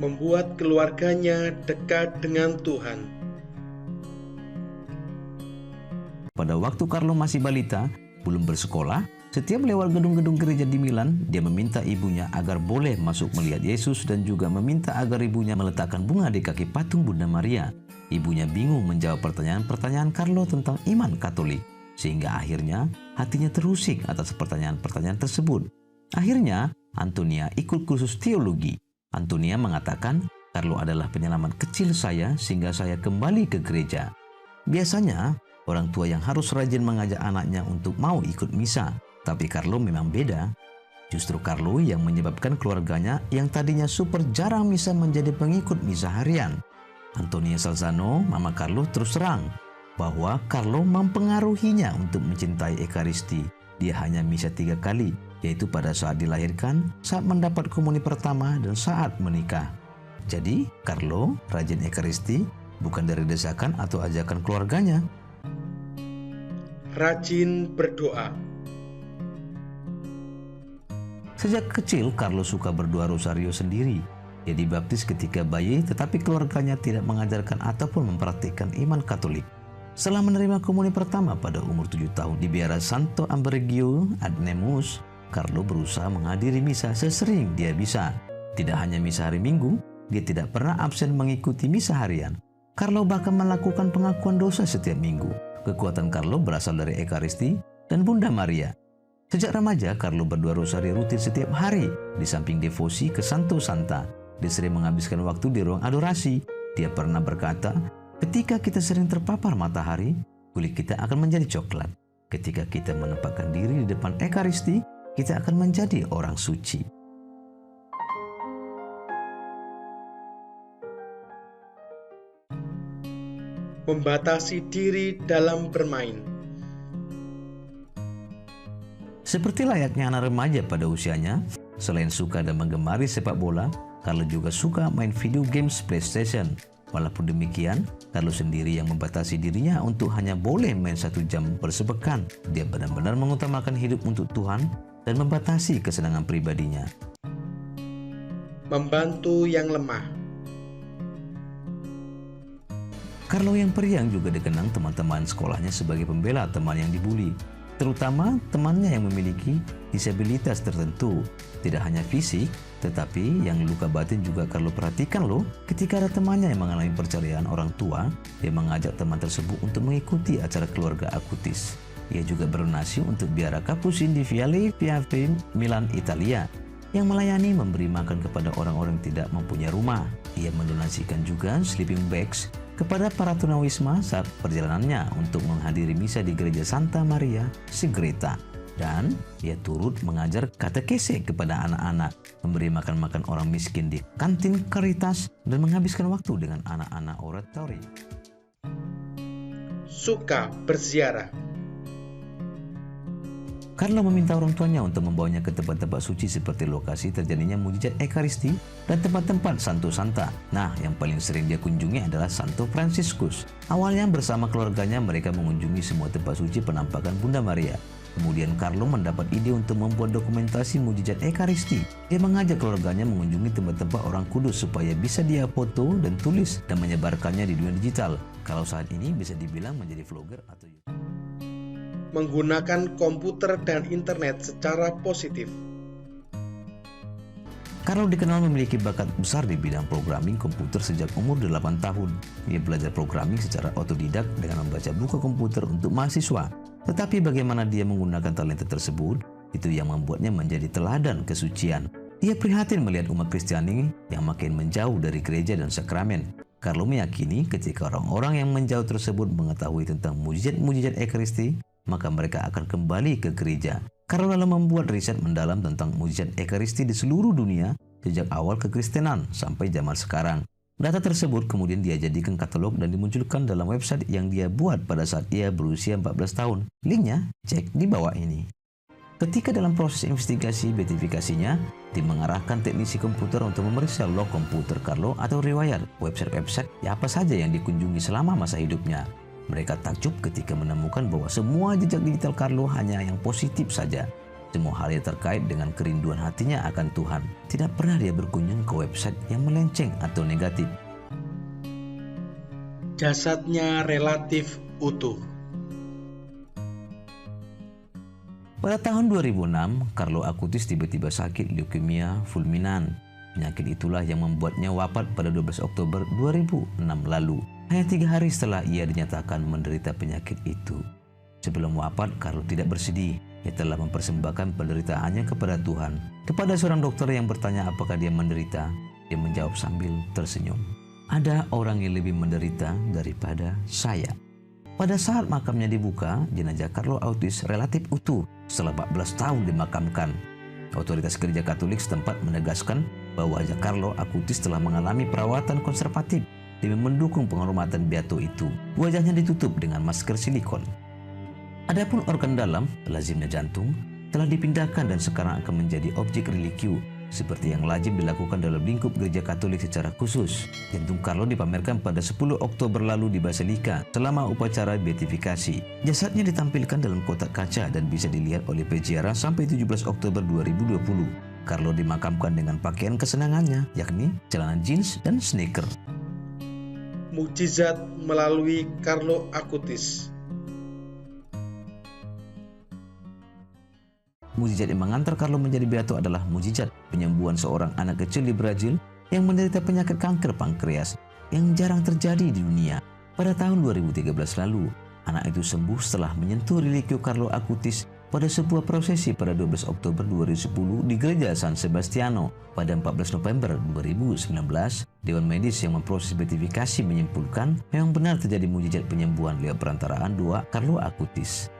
membuat keluarganya dekat dengan Tuhan. Pada waktu Carlo masih balita, belum bersekolah, setiap lewat gedung-gedung gereja di Milan, dia meminta ibunya agar boleh masuk melihat Yesus dan juga meminta agar ibunya meletakkan bunga di kaki patung Bunda Maria. Ibunya bingung menjawab pertanyaan-pertanyaan Carlo tentang iman Katolik, sehingga akhirnya hatinya terusik atas pertanyaan-pertanyaan tersebut. Akhirnya, Antonia ikut kursus teologi. Antonia mengatakan, Carlo adalah penyelamat kecil saya sehingga saya kembali ke gereja. Biasanya, orang tua yang harus rajin mengajak anaknya untuk mau ikut misa. Tapi Carlo memang beda. Justru Carlo yang menyebabkan keluarganya yang tadinya super jarang misa menjadi pengikut misa harian. Antonia Salzano, mama Carlo, terus terang bahwa Carlo mempengaruhinya untuk mencintai Ekaristi. Dia hanya misa 3 kali, yaitu pada saat dilahirkan, saat mendapat komuni pertama, dan saat menikah. Jadi, Carlo rajin Ekaristi bukan dari desakan atau ajakan keluarganya. Rajin berdoa. Sejak kecil, Carlo suka berdoa rosario sendiri. Dia dibaptis ketika bayi, tetapi keluarganya tidak mengajarkan ataupun mempraktikkan iman Katolik. Setelah menerima komuni pertama pada umur 7 tahun di biara Santo Ambrogio ad Nemours, Carlo berusaha menghadiri misa sesering dia bisa. Tidak hanya misa hari Minggu, dia tidak pernah absen mengikuti misa harian. Carlo bahkan melakukan pengakuan dosa setiap minggu. Kekuatan Carlo berasal dari Ekaristi dan Bunda Maria. Sejak remaja, Carlo berdoa rosario rutin setiap hari. Di samping devosi ke Santo Santa, dia sering menghabiskan waktu di ruang adorasi. Dia pernah berkata, ketika kita sering terpapar matahari, kulit kita akan menjadi coklat. Ketika kita menempatkan diri di depan Ekaristi, kita akan menjadi orang suci. Membatasi diri dalam bermain. Seperti layaknya anak remaja pada usianya, selain suka dan menggemari sepak bola, Carlo juga suka main video games PlayStation. Walaupun demikian, Carlo sendiri yang membatasi dirinya untuk hanya boleh main 1 jam bersepekan. Dia benar-benar mengutamakan hidup untuk Tuhan dan membatasi kesenangan pribadinya. Membantu yang lemah. Carlo yang periang juga dikenang teman-teman sekolahnya sebagai pembela teman yang dibuli, terutama temannya yang memiliki disabilitas tertentu. Tidak hanya fisik, tetapi yang luka batin juga Carlo perhatikan loh. Ketika ada temannya yang mengalami perceraian orang tua, dia mengajak teman tersebut untuk mengikuti acara keluarga akutis. Ia juga berdonasi untuk biara Capuchin di Viale Piave, Milan, Italia, yang melayani memberi makan kepada orang-orang yang tidak mempunyai rumah. Ia mendonasikan juga sleeping bags kepada para tunawisma saat perjalanannya untuk menghadiri misa di gereja Santa Maria Segreta. Dan ia turut mengajar katekese kepada anak-anak, memberi makan orang miskin di kantin Caritas, dan menghabiskan waktu dengan anak-anak oratori. Suka berziarah. Carlo meminta orang tuanya untuk membawanya ke tempat-tempat suci seperti lokasi terjadinya mujizat Ekaristi dan tempat-tempat Santo Santa. Nah, yang paling sering dia kunjungi adalah Santo Franciscus. Awalnya bersama keluarganya mereka mengunjungi semua tempat suci penampakan Bunda Maria. Kemudian Carlo mendapat ide untuk membuat dokumentasi mujizat Ekaristi. Dia mengajak keluarganya mengunjungi tempat-tempat orang kudus supaya bisa dia foto dan tulis dan menyebarkannya di dunia digital. Kalau saat ini bisa dibilang menjadi vlogger atau YouTuber. Menggunakan komputer dan internet secara positif. Carlo dikenal memiliki bakat besar di bidang programming komputer sejak umur 8 tahun. Ia belajar programming secara otodidak dengan membaca buku komputer untuk mahasiswa. Tetapi bagaimana dia menggunakan talenta tersebut, itu yang membuatnya menjadi teladan kesucian. Ia prihatin melihat umat Kristiani yang makin menjauh dari gereja dan sakramen. Carlo meyakini ketika orang-orang yang menjauh tersebut mengetahui tentang mujizat-mujizat Ekaristi, maka mereka akan kembali ke gereja. Carlo lalu membuat riset mendalam tentang mujizat Ekaristi di seluruh dunia sejak awal kekristenan sampai zaman sekarang. Data tersebut kemudian dia jadikan katalog dan dimunculkan dalam website yang dia buat pada saat ia berusia 14 tahun. Linknya cek di bawah ini. Ketika dalam proses investigasi beatifikasinya, tim mengarahkan teknisi komputer untuk memeriksa log komputer Carlo atau riwayat website apa saja yang dikunjungi selama masa hidupnya. Mereka takjub ketika menemukan bahwa semua jejak digital Carlo hanya yang positif saja. Semua hal yang terkait dengan kerinduan hatinya akan Tuhan. Tidak pernah dia berkunjung ke website yang melenceng atau negatif. Jasadnya relatif utuh. Pada tahun 2006, Carlo Acutis tiba-tiba sakit leukemia fulminan. Penyakit itulah yang membuatnya wafat pada 12 Oktober 2006 lalu. Hanya 3 hari setelah ia dinyatakan menderita penyakit itu. Sebelum wafat, Carlo tidak bersedih. Ia telah mempersembahkan penderitaannya kepada Tuhan. Kepada seorang dokter yang bertanya apakah dia menderita, dia menjawab sambil tersenyum, "Ada orang yang lebih menderita daripada saya." Pada saat makamnya dibuka, jenazah Carlo Acutis relatif utuh setelah 14 tahun dimakamkan. Otoritas Gereja Katolik setempat menegaskan bahwa wajah Carlo Acutis telah mengalami perawatan konservatif demi mendukung penghormatan beato itu. Wajahnya ditutup dengan masker silikon. Adapun organ dalam, lazimnya jantung, telah dipindahkan dan sekarang akan menjadi objek religius seperti yang lazim dilakukan dalam lingkup Gereja Katolik secara khusus. Jantung Carlo dipamerkan pada 10 Oktober lalu di Basilika selama upacara beatifikasi. Jasadnya ditampilkan dalam kotak kaca dan bisa dilihat oleh peziarah sampai 17 Oktober 2020. Carlo dimakamkan dengan pakaian kesenangannya, yakni celana jeans dan sneaker. Mukjizat melalui Carlo Acutis. Mukjizat yang mengantar Carlo menjadi beato adalah mukjizat penyembuhan seorang anak kecil di Brazil yang menderita penyakit kanker pankreas yang jarang terjadi di dunia. Pada tahun 2013 lalu, anak itu sembuh setelah menyentuh relikio Carlo Acutis pada sebuah prosesi pada 12 Oktober 2010 di Gereja San Sebastiano. Pada 14 November 2019, Dewan Medis yang memproses beatifikasi menyimpulkan memang benar terjadi mukjizat penyembuhan lewat perantaraan doa Carlo Acutis.